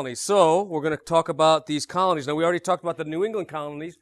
colonies. So we're going to talk about these colonies. Now, we already talked about the New England colonies.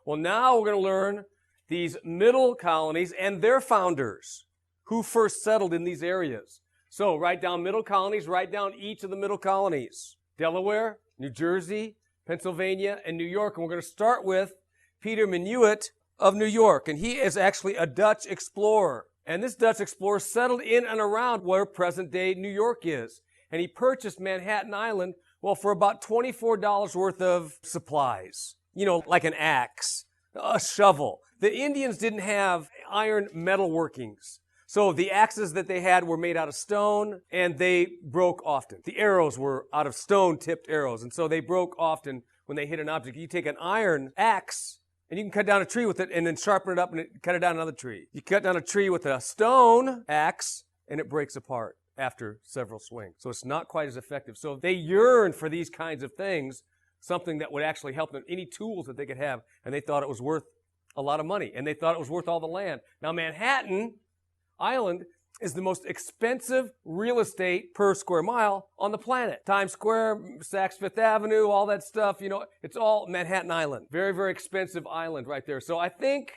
Well, now we're going to learn these middle colonies and their founders, who first settled in these areas. So write down middle colonies, write down each of the middle colonies. Delaware, New Jersey, Pennsylvania, and New York. And we're going to start with Peter Minuit of New York. And he is actually a Dutch explorer. And this Dutch explorer settled in and around where present-day New York is. And he purchased Manhattan Island, well, for about $24 worth of supplies. You know, like an axe, a shovel. The Indians didn't have iron metal workings. So the axes that they had were made out of stone, and they broke often. The arrows were out of stone-tipped arrows, and so they broke often when they hit an object. You take an iron axe, and you can cut down a tree with it, and then sharpen it up and cut it down another tree. You cut down a tree with a stone axe, and it breaks apart after several swings. So it's not quite as effective. So they yearned for these kinds of things, something that would actually help them, any tools that they could have, and they thought it was worth a lot of money, and they thought it was worth all the land. Now, Manhattan Island is the most expensive real estate per square mile on the planet. Times Square, Saks Fifth Avenue, all that stuff, you know, it's all Manhattan Island. Very, very expensive island right there. So I think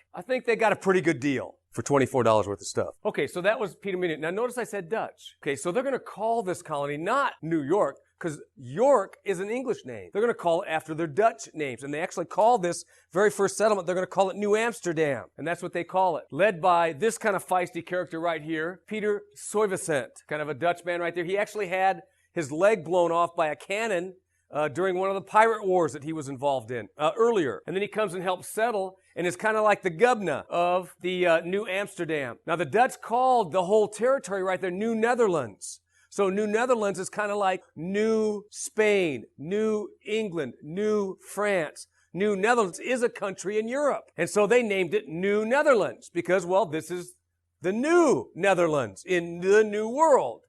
they got a pretty good deal for $24 worth of stuff. Okay, so that was Peter Minuit. Now notice I said Dutch. Okay, so they're going to call this colony not New York, because York is an English name. They're going to call it after their Dutch names. And they actually call this very first settlement, they're going to call it New Amsterdam. And that's what they call it. Led by this kind of feisty character right here, Peter Stuyvesant, kind of a Dutch man right there. He actually had his leg blown off by a cannon during one of the pirate wars that he was involved in earlier. And then he comes and helps settle and is kind of like the governor of the New Amsterdam. Now, the Dutch called the whole territory right there New Netherlands. So New Netherlands is kind of like New Spain, New England, New France. New Netherlands is a country in Europe. And so they named it New Netherlands because, well, this is the new Netherlands in the New World.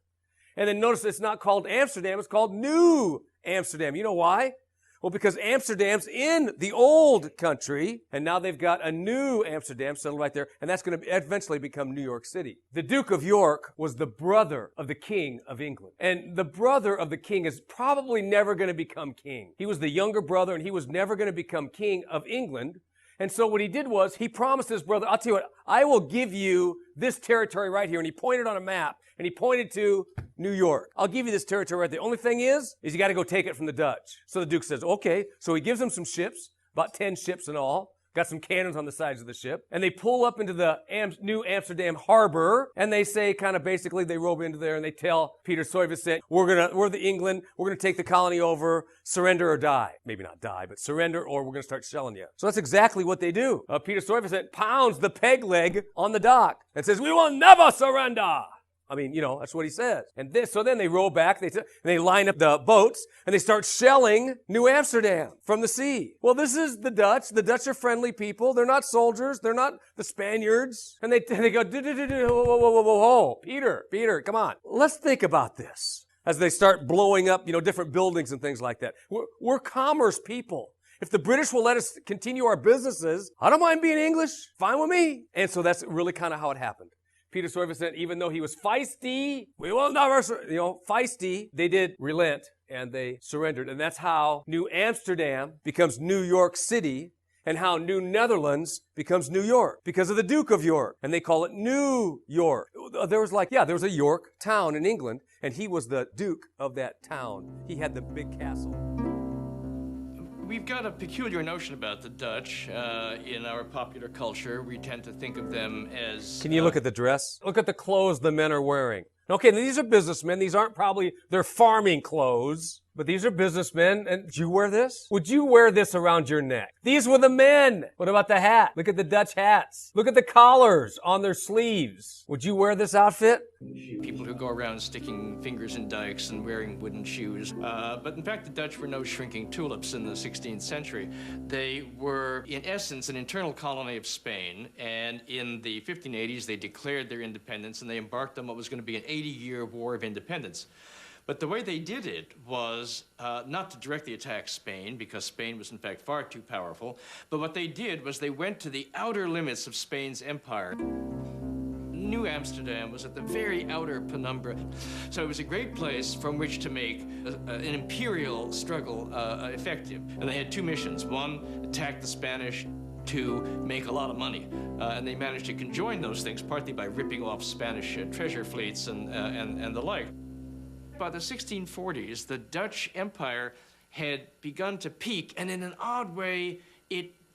And then notice it's not called Amsterdam, it's called New Amsterdam. You know why? Well, because Amsterdam's in the old country, and now they've got a new Amsterdam settled right there, and that's going to eventually become New York City. The Duke of York was the brother of the King of England. And the brother of the king is probably never going to become king. He was the younger brother, and he was never going to become king of England. And so what he did was he promised his brother, I'll tell you what, I will give you this territory right here. And he pointed on a map, and he pointed to New York. I'll give you this territory right there. The only thing is you got to go take it from the Dutch. So the Duke says, okay. So he gives them some ships, about 10 ships in all. Got some cannons on the sides of the ship. And they pull up into the New Amsterdam harbor, and they say kind of basically, they robe into there, and they tell Peter Stuyvesant, we're the England, we're going to take the colony over, surrender or die. Maybe not die, but surrender or we're going to start shelling you. So that's exactly what they do. Peter Stuyvesant pounds the peg leg on the dock and says, we will never surrender. I mean, you know, that's what he says. And so then they row back, and they line up the boats, and they start shelling New Amsterdam from the sea. Well, this is the Dutch. The Dutch are friendly people. They're not soldiers. They're not the Spaniards. And they go, whoa, Peter, come on. Let's think about this as they start blowing up, you know, different buildings and things like that. We're commerce people. If the British will let us continue our businesses, I don't mind being English. Fine with me. And so that's really kind of how it happened. Peter Stuyvesant, even though he was feisty, feisty, they did relent and they surrendered. And that's how New Amsterdam becomes New York City and how New Netherlands becomes New York because of the Duke of York. And they call it New York. There was a York town in England, and he was the Duke of that town. He had the big castle. We've got a peculiar notion about the Dutch in our popular culture. We tend to think of them as... Can you look at the dress? Look at the clothes the men are wearing. Okay, these are businessmen. These aren't probably their farming clothes, but these are businessmen. And would you wear this? Would you wear this around your neck? These were the men. What about the hat? Look at the Dutch hats. Look at the collars on their sleeves. Would you wear this outfit? People who go around sticking fingers in dikes and wearing wooden shoes. But in fact, the Dutch were no shrinking tulips in the 16th century. They were, in essence, an internal colony of Spain. And in the 1580s, they declared their independence, and they embarked on what was going to be an 80-year war of independence. But the way they did it was not to directly attack Spain, because Spain was in fact far too powerful, but what they did was they went to the outer limits of Spain's empire. New Amsterdam was at the very outer penumbra. So it was a great place from which to make an imperial struggle effective. And they had two missions. One, attack the Spanish. Two, make a lot of money. And they managed to conjoin those things, partly by ripping off Spanish treasure fleets and the like. By the 1640s, the Dutch Empire had begun to peak, and in an odd way,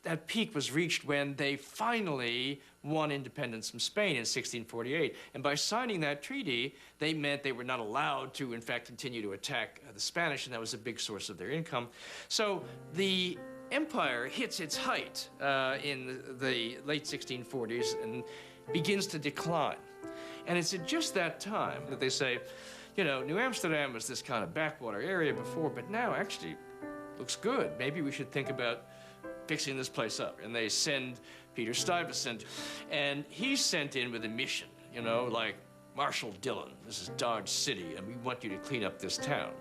that peak was reached when they finally won independence from Spain in 1648. And by signing that treaty, they meant they were not allowed to, in fact, continue to attack the Spanish, and that was a big source of their income. So the empire hits its height in the late 1640s and begins to decline. And it's at just that time that they say, you know, New Amsterdam was this kind of backwater area before, but now actually looks good. Maybe we should think about fixing this place up. And they send Peter Stuyvesant, and he's sent in with a mission, you know, like Marshal Dillon, this is Dodge City, and we want you to clean up this town.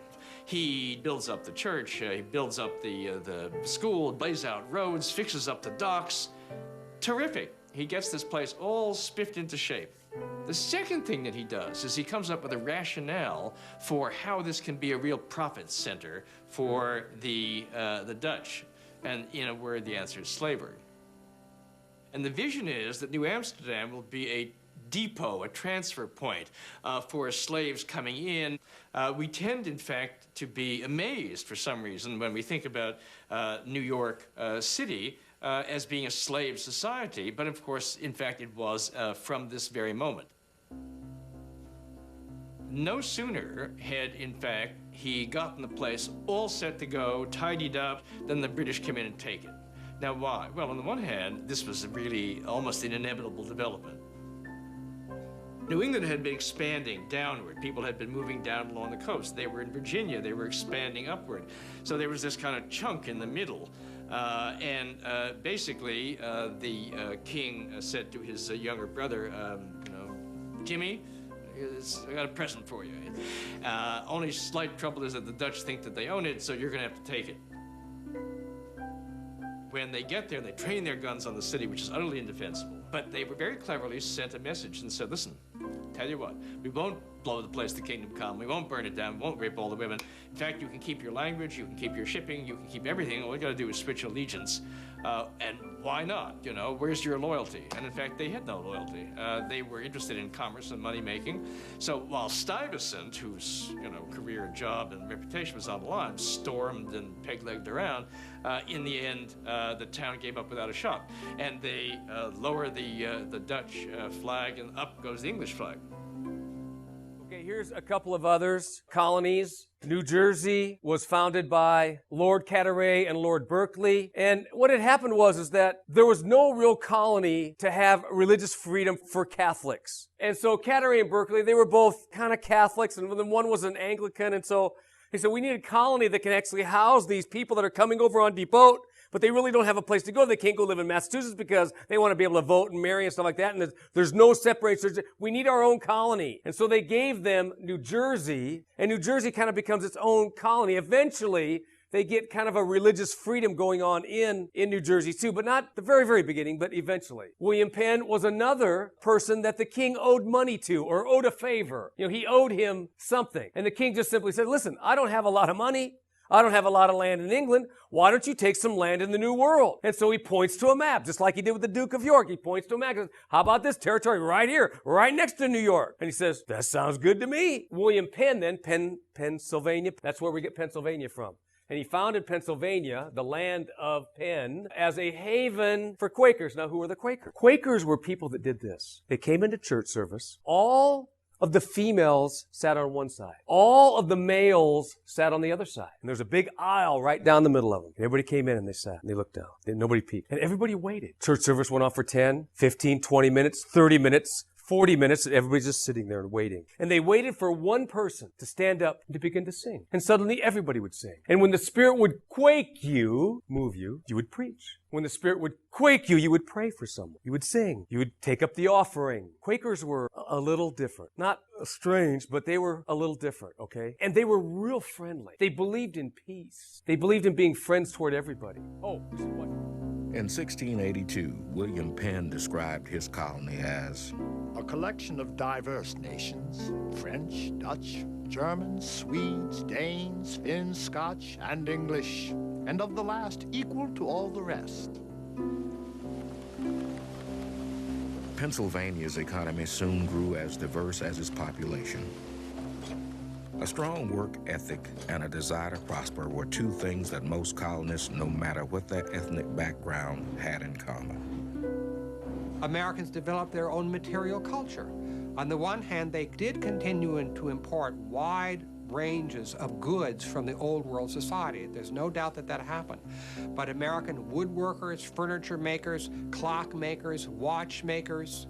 He builds up the church, he builds up the school, lays out roads, fixes up the docks. Terrific. He gets this place all spiffed into shape. The second thing that he does is he comes up with a rationale for how this can be a real profit center for the Dutch. And in a word, the answer is slavery. And the vision is that New Amsterdam will be a depot, a transfer point for slaves coming in. We tend, in fact, to be amazed for some reason when we think about New York City as being a slave society, but of course, in fact, it was from this very moment. No sooner had, in fact, he gotten the place all set to go, tidied up, than the British come in and take it. Now, why? Well, on the one hand, this was really almost an inevitable development. New England had been expanding downward. People had been moving down along the coast. They were in Virginia. They were expanding upward. So there was this kind of chunk in the middle. Basically, the king said to his younger brother, you know, Jimmy, I got a present for you. Only slight trouble is that the Dutch think that they own it, so you're going to have to take it. When they get there, they train their guns on the city, which is utterly indefensible. But they were very cleverly sent a message and said, listen, tell you what, we won't blow the place to kingdom come. We won't burn it down. We won't rape all the women. In fact, you can keep your language. You can keep your shipping. You can keep everything. All you got to do is switch allegiance. And why not? You know, where's your loyalty? And in fact, they had no loyalty. They were interested in commerce and money making. So while Stuyvesant, whose career and job and reputation was on the line, stormed and peg-legged around, in the end, the town gave up without a shot, and they lower the Dutch flag, and up goes the English flag. Okay, here's a couple of others. Colonies. New Jersey was founded by Lord Carteret and Lord Berkeley. And what had happened was that there was no real colony to have religious freedom for Catholics. And so Carteret and Berkeley, they were both kind of Catholics, and then one was an Anglican. And so he said, we need a colony that can actually house these people that are coming over on depot, but they really don't have a place to go. They can't go live in Massachusetts because they want to be able to vote and marry and stuff like that. And there's no separation. We need our own colony. And so they gave them New Jersey, and New Jersey kind of becomes its own colony. Eventually, they get kind of a religious freedom going on in New Jersey too, but not the very, very beginning, but eventually. William Penn was another person that the king owed money to, or owed a favor. You know, he owed him something. And the king just simply said, listen, I don't have a lot of money. I don't have a lot of land in England. Why don't you take some land in the New World? And so he points to a map, just like he did with the Duke of York. He points to a map and says, how about this territory right here, right next to New York? And he says, that sounds good to me. William Penn then, Pennsylvania, that's where we get Pennsylvania from. And he founded Pennsylvania, the land of Penn, as a haven for Quakers. Now, who were the Quakers? Quakers were people that did this. They came into church service. All of the females sat on one side. All of the males sat on the other side. And there's a big aisle right down the middle of them. And everybody came in and they sat and they looked down. And nobody peeked. And everybody waited. Church service went on for 10, 15, 20 minutes, 30 minutes, 40 minutes, and everybody's just sitting there and waiting. And they waited for one person to stand up and to begin to sing. And suddenly everybody would sing. And when the Spirit would quake you, move you, you would preach. When the Spirit would quake you, you would pray for someone. You would sing. You would take up the offering. Quakers were a little different. Not strange, but they were a little different, okay? And they were real friendly. They believed in peace. They believed in being friends toward everybody. Oh, this is what? In 1682, William Penn described his colony as a collection of diverse nations, French, Dutch, Germans, Swedes, Danes, Finns, Scotch, and English, and of the last equal to all the rest. Pennsylvania's economy soon grew as diverse as its population. A strong work ethic and a desire to prosper were two things that most colonists, no matter what their ethnic background, had in common. Americans developed their own material culture. On the one hand, they did continue to import wide ranges of goods from the old world society. There's no doubt that that happened. But American woodworkers, furniture makers, clock makers, watchmakers,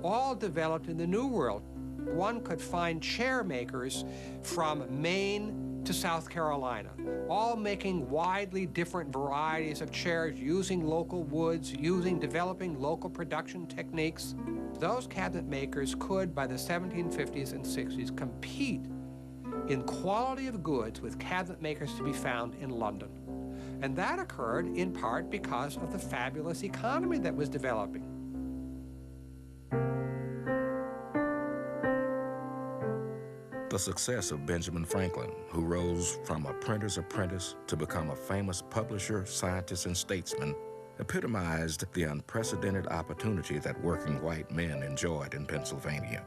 all developed in the New World. One could find chair makers from Maine to South Carolina, all making widely different varieties of chairs, using local woods, developing local production techniques. Those cabinet makers could, by the 1750s and 60s, compete in quality of goods with cabinet makers to be found in London. And that occurred in part because of the fabulous economy that was developing. The success of Benjamin Franklin, who rose from a printer's apprentice to become a famous publisher, scientist, and statesman, epitomized the unprecedented opportunity that working white men enjoyed in Pennsylvania.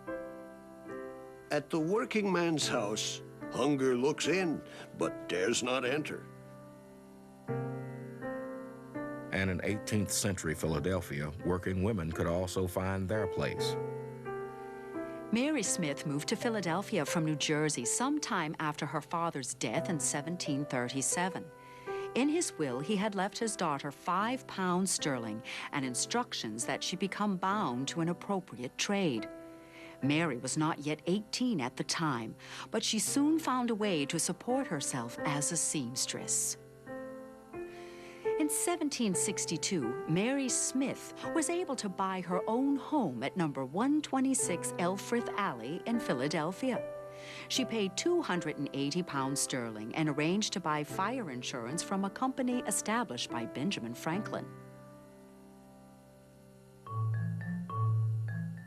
At the working man's house, hunger looks in, but dares not enter. And in 18th century Philadelphia, working women could also find their place. Mary Smith moved to Philadelphia from New Jersey sometime after her father's death in 1737. In his will, he had left his daughter £5 and instructions that she become bound to an appropriate trade. Mary was not yet 18 at the time, but she soon found a way to support herself as a seamstress. In 1762, Mary Smith was able to buy her own home at number 126 Elfrith Alley in Philadelphia. She paid £280 and arranged to buy fire insurance from a company established by Benjamin Franklin.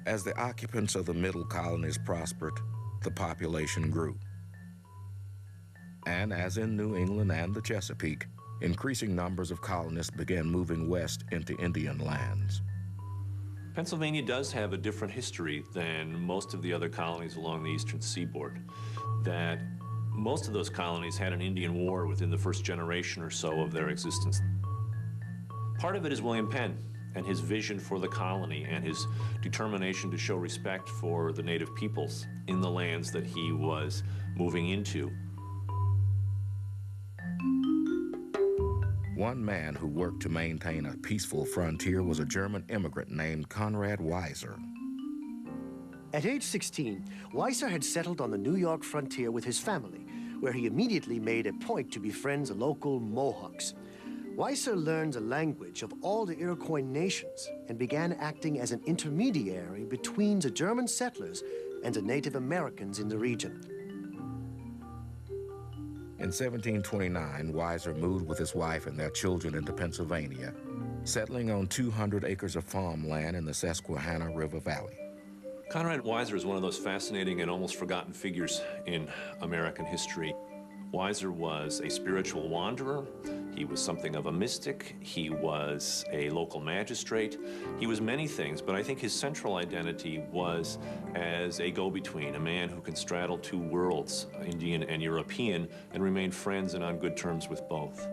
As the occupants of the middle colonies prospered, the population grew. And as in New England and the Chesapeake, increasing numbers of colonists began moving west into Indian lands. Pennsylvania does have a different history than most of the other colonies along the eastern seaboard. That most of those colonies had an Indian war within the first generation or so of their existence. Part of it is William Penn and his vision for the colony and his determination to show respect for the native peoples in the lands that he was moving into. One man who worked to maintain a peaceful frontier was a German immigrant named Conrad Weiser. At age 16, Weiser had settled on the New York frontier with his family, where he immediately made a point to befriend the local Mohawks. Weiser learned the language of all the Iroquois nations and began acting as an intermediary between the German settlers and the Native Americans in the region. In 1729, Weiser moved with his wife and their children into Pennsylvania, settling on 200 acres of farmland in the Susquehanna River Valley. Conrad Weiser is one of those fascinating and almost forgotten figures in American history. Weiser was a spiritual wanderer. He was something of a mystic. He was a local magistrate. He was many things, but I think his central identity was as a go-between, a man who can straddle two worlds, Indian and European, and remain friends and on good terms with both.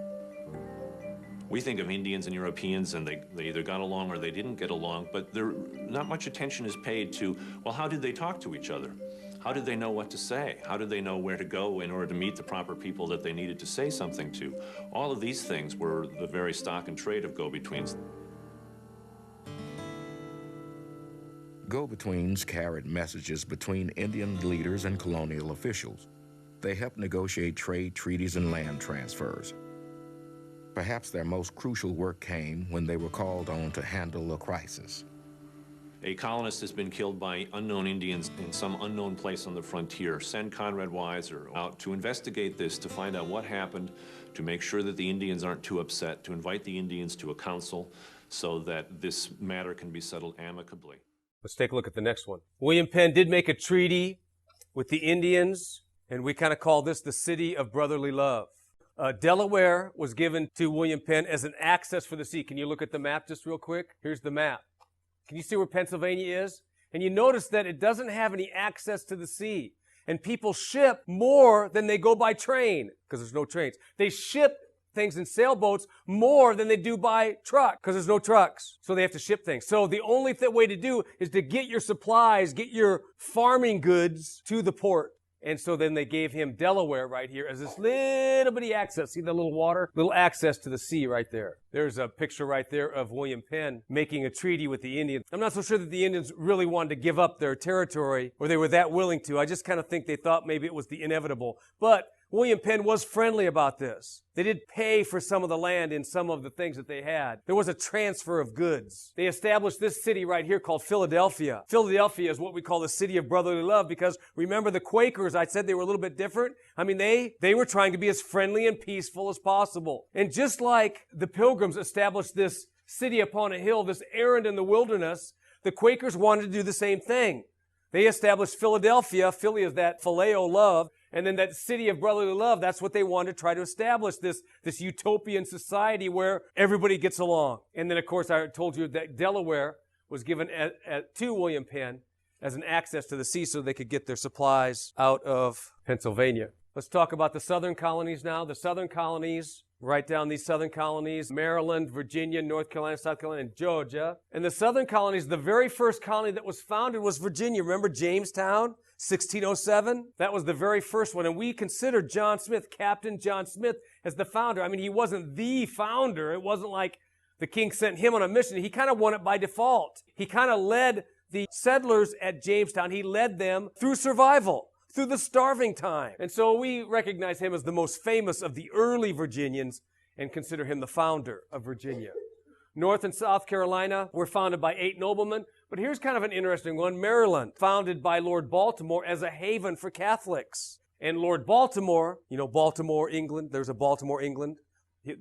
We think of Indians and Europeans and they either got along or they didn't get along, but not much attention is paid to, well, how did they talk to each other? How did they know what to say? How did they know where to go in order to meet the proper people that they needed to say something to? All of these things were the very stock and trade of go-betweens. Go-betweens carried messages between Indian leaders and colonial officials. They helped negotiate trade treaties and land transfers. Perhaps their most crucial work came when they were called on to handle a crisis. A colonist has been killed by unknown Indians in some unknown place on the frontier. Send Conrad Weiser out to investigate this, to find out what happened, to make sure that the Indians aren't too upset, to invite the Indians to a council so that this matter can be settled amicably. Let's take a look at the next one. William Penn did make a treaty with the Indians, and we kind of call this the City of Brotherly Love. Delaware was given to William Penn as an access for the sea. Can you look at the map just real quick? Here's the map. Can you see where Pennsylvania is? And you notice that it doesn't have any access to the sea. And people ship more than they go by train, because there's no trains. They ship things in sailboats more than they do by truck, because there's no trucks. So they have to ship things. So the only way to do is to get your supplies, get your farming goods to the port. And so then they gave him Delaware right here as this little bitty access. See the little water? Little access to the sea right there. There's a picture right there of William Penn making a treaty with the Indians. I'm not so sure that the Indians really wanted to give up their territory, or they were that willing to. I just kind of think they thought maybe it was the inevitable. But William Penn was friendly about this. They did pay for some of the land in some of the things that they had. There was a transfer of goods. They established this city right here called Philadelphia. Philadelphia is what we call the City of Brotherly Love, because remember the Quakers, I said they were a little bit different. I mean, they were trying to be as friendly and peaceful as possible. And just like the Pilgrims established this city upon a hill, this errand in the wilderness, the Quakers wanted to do the same thing. They established Philadelphia. Philly is that phileo love. And then that City of Brotherly Love, that's what they wanted to try to establish, this utopian society where everybody gets along. And then, of course, I told you that Delaware was given to William Penn as an access to the sea so they could get their supplies out of Pennsylvania. Let's talk about the southern colonies now. The southern colonies, write down these southern colonies: Maryland, Virginia, North Carolina, South Carolina, and Georgia. And the southern colonies, the very first colony that was founded was Virginia. Remember Jamestown? 1607? That was the very first one. And we consider John Smith, Captain John Smith, as the founder. I mean, he wasn't the founder. It wasn't like the king sent him on a mission. He kind of won it by default. He kind of led the settlers at Jamestown. He led them through survival, through the starving time. And so we recognize him as the most famous of the early Virginians and consider him the founder of Virginia. North and South Carolina were founded by 8 noblemen. But here's kind of an interesting one. Maryland, founded by Lord Baltimore as a haven for Catholics. And Lord Baltimore, you know, Baltimore, England, there's a Baltimore, England,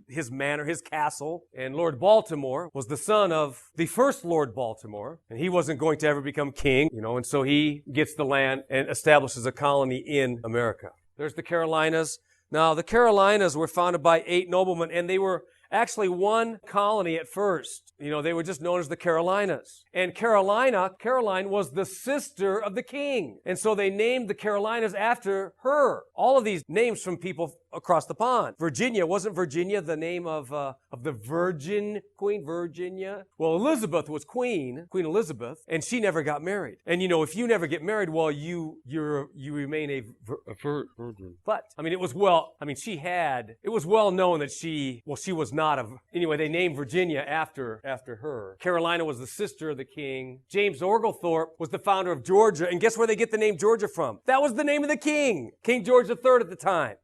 his manor, his castle. And Lord Baltimore was the son of the first Lord Baltimore. And he wasn't going to ever become king, you know, and so he gets the land and establishes a colony in America. There's the Carolinas. Now, the Carolinas were founded by 8 noblemen, and they were actually one colony at first. You know, they were just known as the Carolinas. And Caroline was the sister of the king. And so they named the Carolinas after her. All of these names from people across the pond. Virginia, wasn't Virginia the name of the Virgin Queen, Virginia? Well, Elizabeth was Queen Elizabeth, and she never got married. And you know, if you never get married, well, you remain a virgin. But, I mean, it was well known that she was not anyway, they named Virginia after her. Carolina was the sister of the king. James Oglethorpe was the founder of Georgia, and guess where they get the name Georgia from? That was the name of the king, King George III at the time.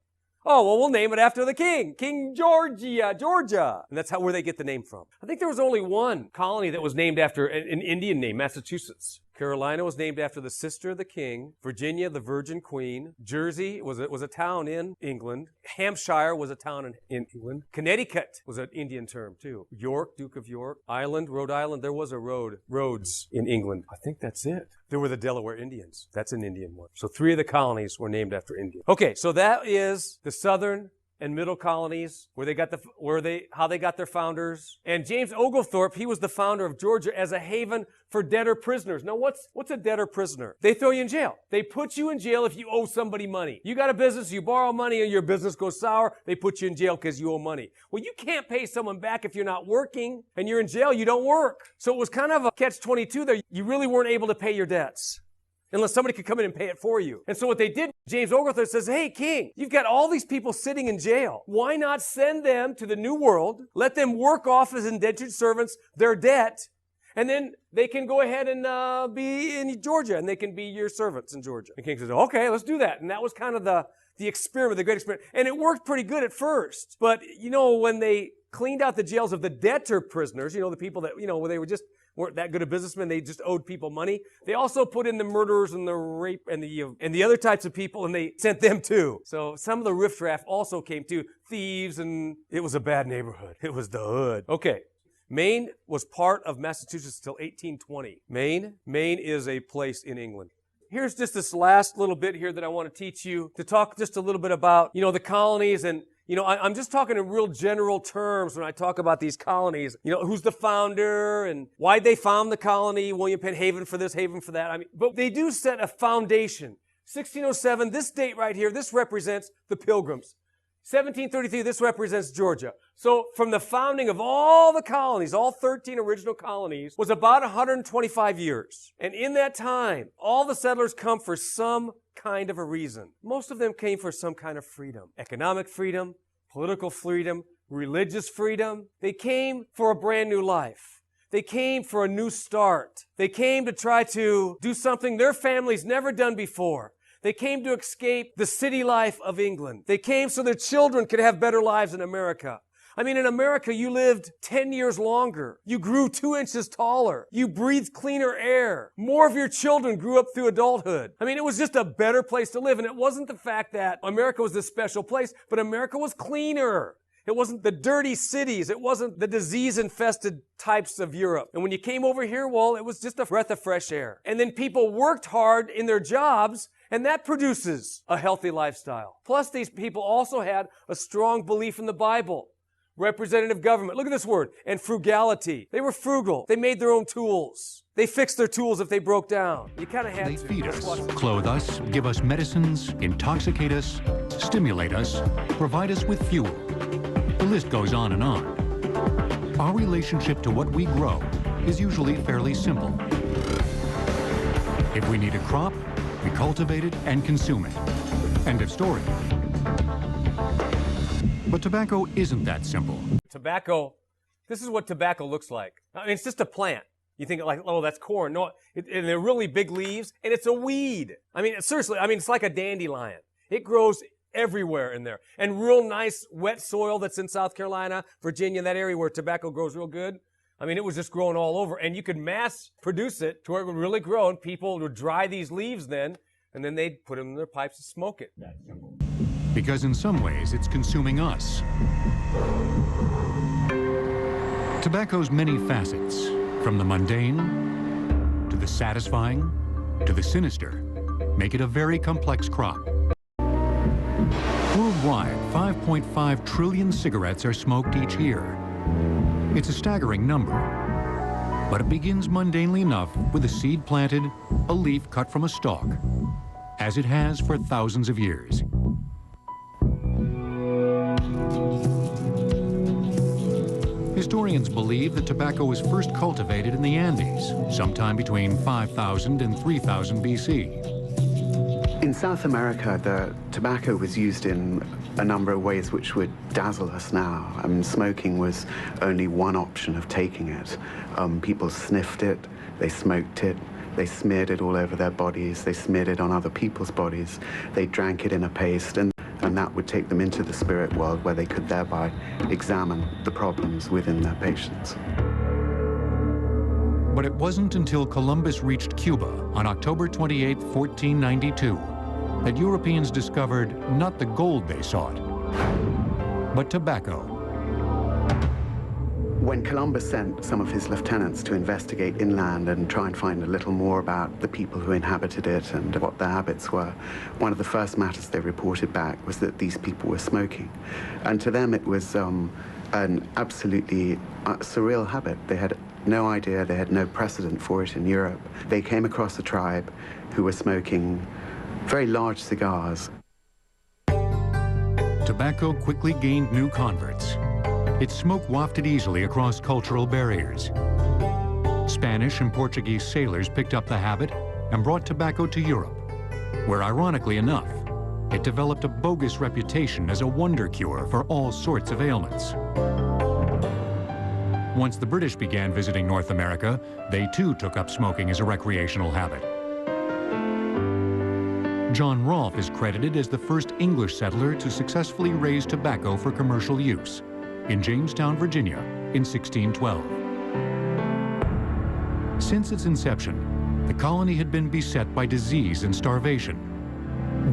Oh, well, we'll name it after the king, King Georgia. And that's where they get the name from. I think there was only one colony that was named after an Indian name, Massachusetts. Carolina was named after the sister of the king. Virginia, the Virgin Queen. Jersey was a town in England. Hampshire was a town in England. Connecticut was an Indian term, too. York, Duke of York. Rhode Island, there was a Rhodes in England. I think that's it. There were the Delaware Indians. That's an Indian one. So 3 of the colonies were named after Indians. Okay, so that is the southern and middle colonies, how they got their founders. And James Oglethorpe, he was the founder of Georgia as a haven for debtor prisoners. Now, what's a debtor prisoner? They throw you in jail. They put you in jail if you owe somebody money. You got a business, you borrow money, and your business goes sour, they put you in jail because you owe money. Well, you can't pay someone back if you're not working, and you're in jail, you don't work. So it was kind of a catch-22 there. You really weren't able to pay your debts unless somebody could come in and pay it for you. And so what they did, James Oglethorpe says, hey, king, you've got all these people sitting in jail. Why not send them to the New World, let them work off as indentured servants their debt, and then they can go ahead and be in Georgia, and they can be your servants in Georgia. The king says, okay, let's do that. And that was kind of the experiment, the great experiment. And it worked pretty good at first. But, you know, when they cleaned out the jails of the debtor prisoners, you know, the people that, you know, when weren't that good of businessmen. They just owed people money. They also put in the murderers and the rape and the other types of people, and they sent them too. So some of the riffraff also came too. Thieves, and it was a bad neighborhood. It was the hood. Okay. Maine was part of Massachusetts until 1820. Maine is a place in England. Here's just this last little bit here that I want to teach you, to talk just a little bit about, the colonies. And, I'm just talking in real general terms when I talk about these colonies. Who's the founder and why they found the colony, William Penn, Haven for this, Haven for that. But they do set a foundation. 1607, this date right here, this represents the Pilgrims. 1733, this represents Georgia. So from the founding of all the colonies, all 13 original colonies, was about 125 years. And in that time, all the settlers come for some kind of a reason. Most of them came for some kind of freedom. Economic freedom, political freedom, religious freedom. They came for a brand new life. They came for a new start. They came to try to do something their families never done before. They came to escape the city life of England. They came so their children could have better lives in America. In America, you lived 10 years longer. You grew 2 inches taller. You breathed cleaner air. More of your children grew up through adulthood. It was just a better place to live. And it wasn't the fact that America was this special place, but America was cleaner. It wasn't the dirty cities. It wasn't the disease-infested types of Europe. And when you came over here, well, it was just a breath of fresh air. And then people worked hard in their jobs, and that produces a healthy lifestyle. Plus, these people also had a strong belief in the Bible. Representative government. Look at this word. And frugality. They were frugal. They made their own tools. They fixed their tools if they broke down. You kind of had to. They feed us, clothe us, give us medicines, intoxicate us, stimulate us, provide us with fuel. The list goes on and on. Our relationship to what we grow is usually fairly simple. If we need a crop, we cultivate it and consume it. End of story. But tobacco isn't that simple. Tobacco, this is what tobacco looks like. It's just a plant. You think like, oh, that's corn. No, and they're really big leaves, and it's a weed. Seriously, it's like a dandelion. It grows everywhere in there. And real nice wet soil that's in South Carolina, Virginia, that area where tobacco grows real good. It was just growing all over. And you could mass produce it to where it would really grow, and people would dry these leaves then, and then they'd put them in their pipes and smoke it. That's simple. Because in some ways, it's consuming us. Tobacco's many facets, from the mundane, to the satisfying, to the sinister, make it a very complex crop. Worldwide, 5.5 trillion cigarettes are smoked each year. It's a staggering number, but it begins mundanely enough with a seed planted, a leaf cut from a stalk, as it has for thousands of years. Historians believe that tobacco was first cultivated in the Andes, sometime between 5000 and 3000 BC. In South America, the tobacco was used in a number of ways which would dazzle us now. Smoking was only one option of taking it. People sniffed it, they smoked it, they smeared it all over their bodies, they smeared it on other people's bodies, they drank it in a paste, and that would take them into the spirit world where they could thereby examine the problems within their patients. But it wasn't until Columbus reached Cuba on October 28, 1492, that Europeans discovered not the gold they sought, but tobacco. When Columbus sent some of his lieutenants to investigate inland and try and find a little more about the people who inhabited it and what their habits were, one of the first matters they reported back was that these people were smoking. And to them it was an absolutely surreal habit. They had no idea, they had no precedent for it in Europe. They came across a tribe who were smoking very large cigars. Tobacco quickly gained new converts. Its smoke wafted easily across cultural barriers. Spanish and Portuguese sailors picked up the habit and brought tobacco to Europe, where, ironically enough, it developed a bogus reputation as a wonder cure for all sorts of ailments. Once the British began visiting North America, they too took up smoking as a recreational habit. John Rolfe is credited as the first English settler to successfully raise tobacco for commercial use in Jamestown, Virginia, in 1612. Since its inception, the colony had been beset by disease and starvation.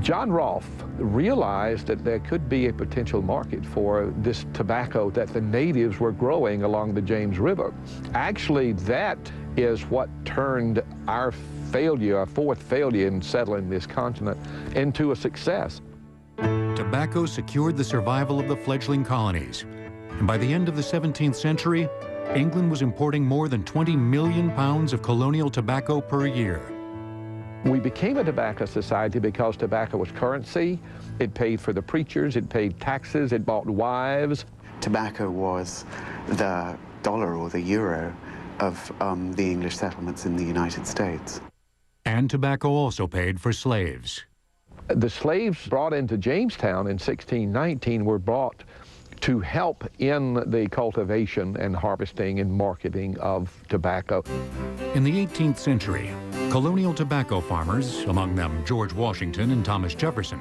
John Rolfe realized that there could be a potential market for this tobacco that the natives were growing along the James River. Actually, that is what turned our failure, our fourth failure in settling this continent, into a success. Tobacco secured the survival of the fledgling colonies, and by the end of the 17th century, England was importing more than 20 million pounds of colonial tobacco per year. We became a tobacco society because tobacco was currency. It paid for the preachers, it paid taxes, it bought wives. Tobacco was the dollar or the euro of the English settlements in the United States. And tobacco also paid for slaves. The slaves brought into Jamestown in 1619 were brought to help in the cultivation and harvesting and marketing of tobacco. In the 18th century, colonial tobacco farmers, among them George Washington and Thomas Jefferson,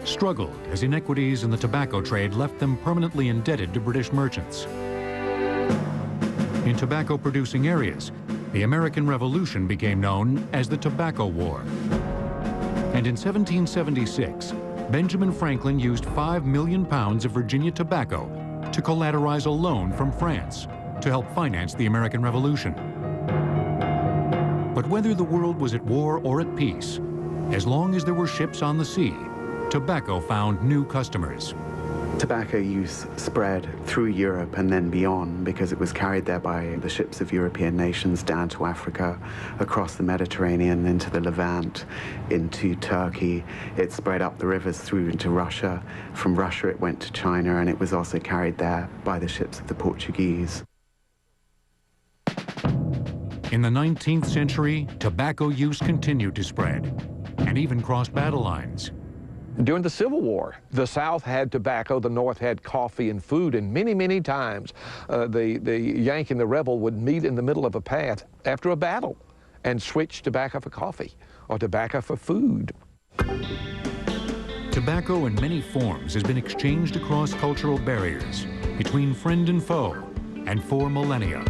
struggled as inequities in the tobacco trade left them permanently indebted to British merchants. In tobacco-producing areas, the American Revolution became known as the Tobacco War. And in 1776, Benjamin Franklin used 5 million pounds of Virginia tobacco to collateralize a loan from France to help finance the American Revolution. But whether the world was at war or at peace, as long as there were ships on the sea, tobacco found new customers. Tobacco use spread through Europe and then beyond because it was carried there by the ships of European nations down to Africa, across the Mediterranean, into the Levant, into Turkey. It spread up the rivers through into Russia. From Russia it went to China, and it was also carried there by the ships of the Portuguese. In the 19th century, tobacco use continued to spread and even crossed battle lines. During the Civil War, the South had tobacco, the North had coffee and food, and many, many times the Yankee and the rebel would meet in the middle of a path after a battle and switch tobacco for coffee or tobacco for food. Tobacco in many forms has been exchanged across cultural barriers between friend and foe and for millennia.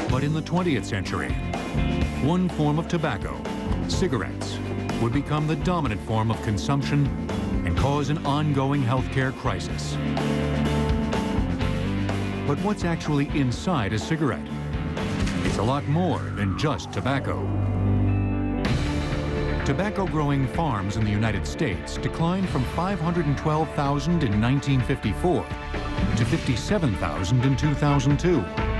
But in the 20th century, one form of tobacco, cigarettes, would become the dominant form of consumption and cause an ongoing healthcare crisis. But what's actually inside a cigarette? It's a lot more than just tobacco. Tobacco-growing farms in the United States declined from 512,000 in 1954 to 57,000 in 2002.